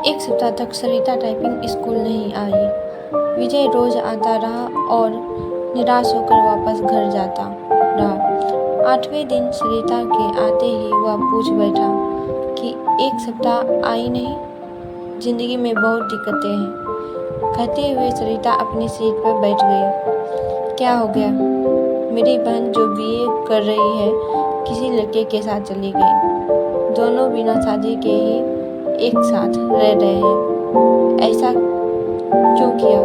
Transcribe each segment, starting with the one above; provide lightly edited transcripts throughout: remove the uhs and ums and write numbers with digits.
एक सप्ताह तक सरिता टाइपिंग स्कूल नहीं आई। विजय रोज आता रहा और निराश होकर वापस घर जाता रहा। 8वें दिन सरिता के आते ही वह पूछ बैठा कि एक सप्ताह आई नहीं, जिंदगी में बहुत दिक्कतें हैं। कहते हुए सरिता अपनी सीट पर बैठ गई। क्या हो गया? मेरी बहन जो बीए कर रही है किसी लड़के के साथ चली गई। दोनों बिना शादी के ही एक साथ रह रहे हैं। ऐसा क्यों किया?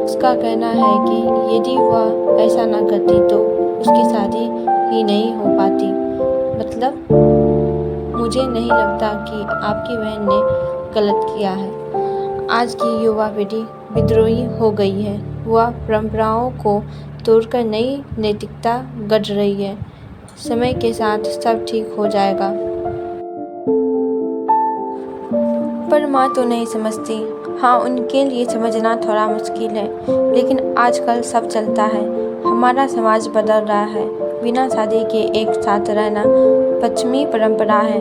उसका कहना है कि यदि वह ऐसा ना करती तो उसकी शादी ही नहीं हो पाती। मतलब मुझे नहीं लगता कि आपकी बहन ने गलत किया है। आज की युवा पीढ़ी विद्रोही हो गई है। वह परंपराओं को तोड़कर नई नैतिकता गढ़ रही है। समय के साथ सब ठीक हो जाएगा। पर माँ तो नहीं समझती। हाँ, उनके लिए समझना थोड़ा मुश्किल है, लेकिन आजकल सब चलता है। हमारा समाज बदल रहा है। बिना शादी के एक साथ रहना पश्चिमी परंपरा है,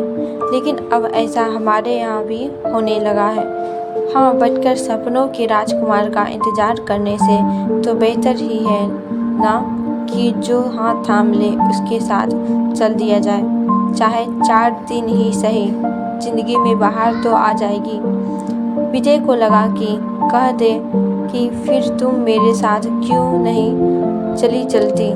लेकिन अब ऐसा हमारे यहाँ भी होने लगा है। हाँ, बैठकर सपनों के राजकुमार का इंतजार करने से तो बेहतर ही है ना कि जो हाथ थाम ले उसके साथ चल दिया जाए। चाहे 4 दिन ही सही, जिंदगी में बाहर तो आ जाएगी। विजय को लगा कि कह दे कि फिर तुम मेरे साथ क्यों नहीं चलती,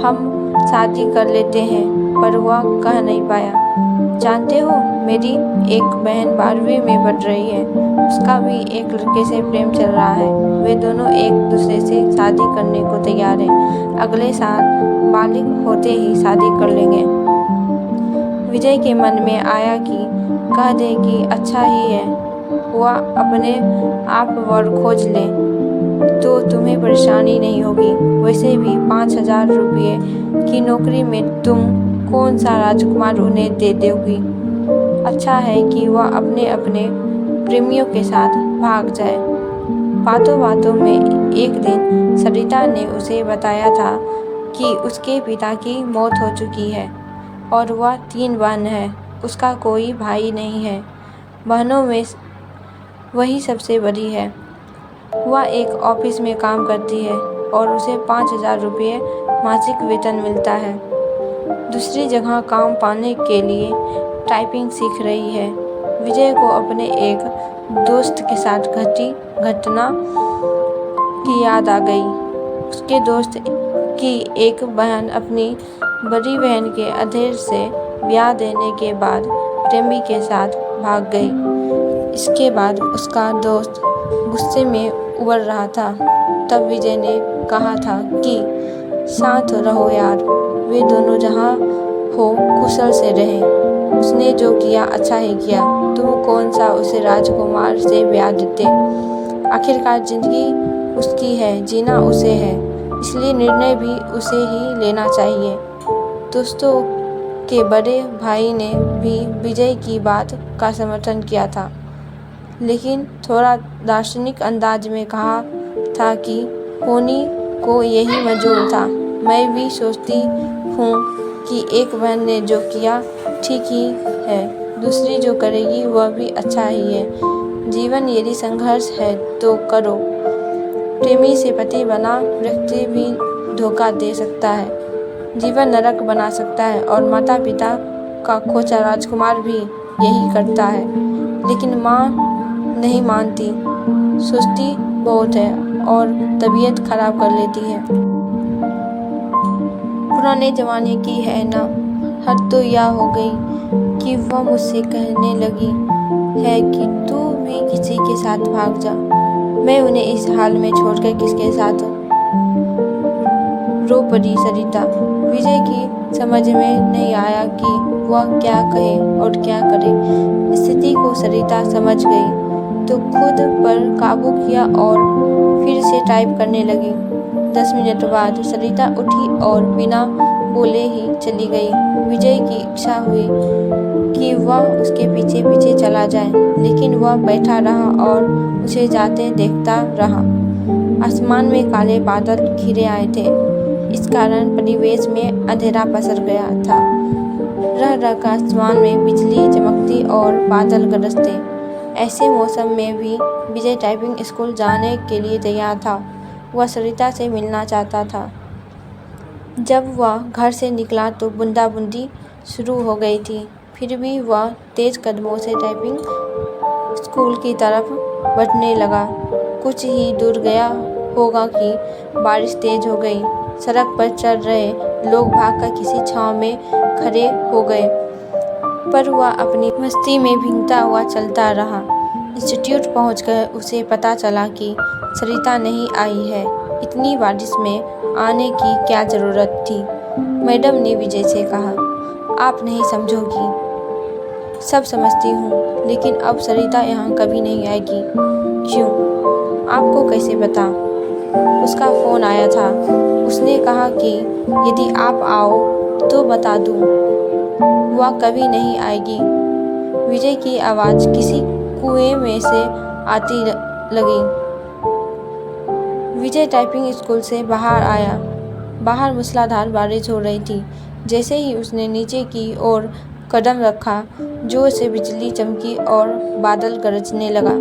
हम शादी कर लेते हैं, पर वह कह नहीं पाया। जानते हो, मेरी एक बहन 12वीं में पढ़ रही है। उसका भी एक लड़के से प्रेम चल रहा है। वे दोनों एक दूसरे से शादी करने को तैयार हैं। अगले साल बालिग होते ही शादी कर लेंगे। विजय के मन में आया कि कह दे कि अच्छा ही है, वह अपने आप वर खोज ले तो तुम्हें परेशानी नहीं होगी। वैसे भी 5,000 रुपये की नौकरी में तुम कौन सा राजकुमार उन्हें दे दोगी। अच्छा है कि वह अपने अपने प्रेमियों के साथ भाग जाए। बातों बातों में एक दिन सरिता ने उसे बताया था कि उसके पिता की मौत हो चुकी है और वह 3 बहन है। उसका कोई भाई नहीं है। बहनों में वही सबसे बड़ी है। वह एक ऑफिस में काम करती है और उसे 5,000 रुपये मासिक वेतन मिलता है। दूसरी जगह काम पाने के लिए टाइपिंग सीख रही है। विजय को अपने एक दोस्त के साथ घटी घटना की याद आ गई। उसके दोस्त की एक बहन अपनी बड़ी बहन के अधेड़ से ब्याह देने के बाद प्रेमी के साथ भाग गई। इसके बाद उसका दोस्त गुस्से में उबल रहा था। तब विजय ने कहा था कि शांत रहो यार, वे दोनों जहाँ हो कुशल से रहें। उसने जो किया अच्छा ही किया। तुम कौन सा उसे राजकुमार से ब्याह देते। आखिरकार जिंदगी उसकी है, जीना उसे है, इसलिए निर्णय भी उसे ही लेना चाहिए। दोस्तों के बड़े भाई ने भी विजय की बात का समर्थन किया था, लेकिन थोड़ा दार्शनिक अंदाज में कहा था कि होनी को यही मंजूर था। मैं भी सोचती हूँ कि एक बहन ने जो किया ठीक ही है, दूसरी जो करेगी वह भी अच्छा ही है। जीवन यदि संघर्ष है तो करो। प्रेमी से पति बना व्यक्ति भी धोखा दे सकता है, जीवन नरक बना सकता है और माता पिता का खोचा राजकुमार भी यही करता है। लेकिन माँ नहीं मानती, सोचती बहुत है और तबीयत खराब कर लेती है। पुराने जमाने की है ना। हद तो यह हो गई कि वह मुझसे कहने लगी है कि तू भी किसी के साथ भाग जा। मैं उन्हें इस हाल में छोड़कर किसके साथ रो पड़ी सरिता। विजय की समझ में नहीं आया कि वह क्या कहे और क्या करे। स्थिति को सरिता समझ गई तो खुद पर काबू किया और फिर से टाइप करने लगी। 10 मिनट बाद सरिता उठी और बिना बोले ही चली गई। विजय की इच्छा हुई कि वह उसके पीछे पीछे चला जाए, लेकिन वह बैठा रहा और उसे जाते देखता रहा। आसमान में काले बादल घिरे आए थे। इस कारण परिवेश में अंधेरा पसर गया था। रह रह कर आसमान में बिजली चमकती सर्दी और बादल गरजते। ऐसे मौसम में भी विजय टाइपिंग स्कूल जाने के लिए तैयार था। वह सरिता से मिलना चाहता था। जब वह घर से निकला तो बूंदाबूंदी शुरू हो गई थी। फिर भी वह तेज कदमों से टाइपिंग स्कूल की तरफ बढ़ने लगा। कुछ ही दूर गया होगा कि बारिश तेज हो गई। सड़क पर चल रहे लोग भागकर किसी छांव में खड़े हो गए, पर वह अपनी मस्ती में भीगता हुआ चलता रहा। इंस्टीट्यूट पहुंचकर उसे पता चला कि सरिता नहीं आई है। इतनी बारिश में आने की क्या ज़रूरत थी? मैडम ने विजय से कहा, आप नहीं समझोगी। सब समझती हूँ, लेकिन अब सरिता यहाँ कभी नहीं आएगी। क्यों? आपको कैसे पता? उसका फ़ोन आया था। उसने कहा कि यदि आप आओ तो बता दूँ। वह कभी नहीं आएगी। विजय की आवाज़ किसी कुएं में से आती लगी। विजय टाइपिंग स्कूल से बाहर आया। बाहर मूसलाधार बारिश हो रही थी। जैसे ही उसने नीचे की ओर कदम रखा, जोर से बिजली चमकी और बादल गरजने लगा।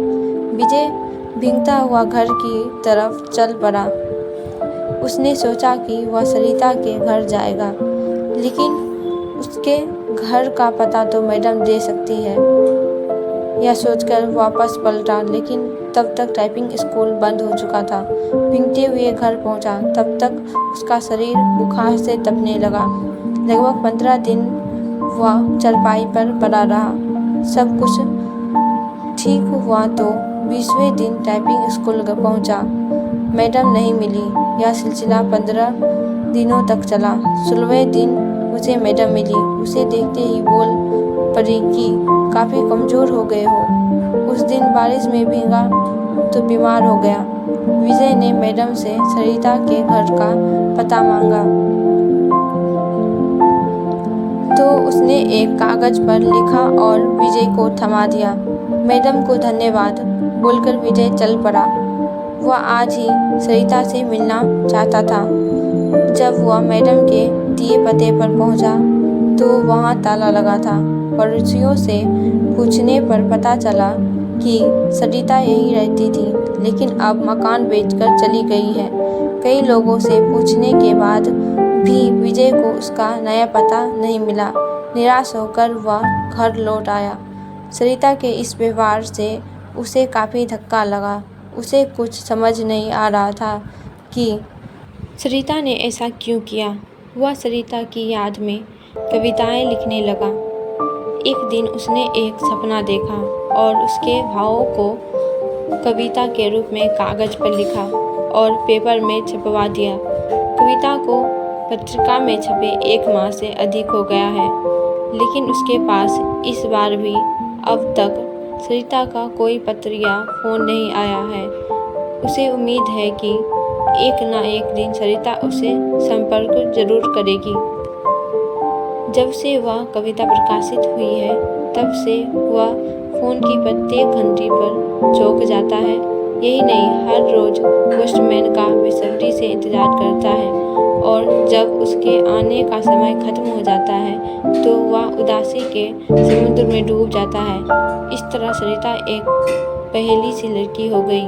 विजय भीगता हुआ घर की तरफ चल पड़ा। उसने सोचा कि वह सरिता के घर जाएगा, लेकिन उसके घर का पता तो मैडम दे सकती है। यह सोचकर वापस पलटा, लेकिन तब तक टाइपिंग स्कूल बंद हो चुका था। भीगते हुए घर पहुंचा, तब तक उसका शरीर बुखार से तपने लगा। लगभग 15 दिन वह चारपाई पर पड़ा रहा। सब कुछ ठीक हुआ तो 20वें दिन टाइपिंग स्कूल पहुंचा। मैडम नहीं मिली। यह सिलसिला 15 दिनों तक चला। 16वें दिन उसे मैडम मिली। उसे देखते ही बोल पड़ी कि काफ़ी कमज़ोर हो गए हो। उस दिन बारिश में भीगा तो बीमार हो गया। विजय ने मैडम से सरिता के घर का पता मांगा तो उसने एक कागज़ पर लिखा और विजय को थमा दिया। मैडम को धन्यवाद बोलकर विजय चल पड़ा। वह आज ही सरिता से मिलना चाहता था। जब वह मैडम के दिए पते पर पहुंचा तो वहां ताला लगा था। पड़ोसियों से पूछने पर पता चला कि सरिता यहीं रहती थी, लेकिन अब मकान बेचकर चली गई है। कई लोगों से पूछने के बाद भी विजय को उसका नया पता नहीं मिला। निराश होकर वह घर लौट आया। सरिता के इस व्यवहार से उसे काफ़ी धक्का लगा। उसे कुछ समझ नहीं आ रहा था कि सरिता ने ऐसा क्यों किया। वह सरिता की याद में कविताएं लिखने लगा। एक दिन उसने एक सपना देखा और उसके भावों को कविता के रूप में कागज़ पर लिखा और पेपर में छपवा दिया। कविता को पत्रिका में छपे 1 माह से अधिक हो गया है, लेकिन उसके पास इस बार भी अब तक सरिता का कोई पत्र या फ़ोन नहीं आया है। उसे उम्मीद है कि एक न एक दिन सरिता उसे संपर्क जरूर करेगी। जब से वह कविता प्रकाशित हुई है, तब से वह फ़ोन की प्रत्येक घंटी पर चौंक जाता है। यही नहीं, हर रोज़ पोस्टमैन का बेसब्री से इंतज़ार करता है और जब उसके आने का समय खत्म हो जाता है तो वह उदासी के समुद्र में डूब जाता है। इस तरह सरिता एक पहेली सी लड़की हो गई।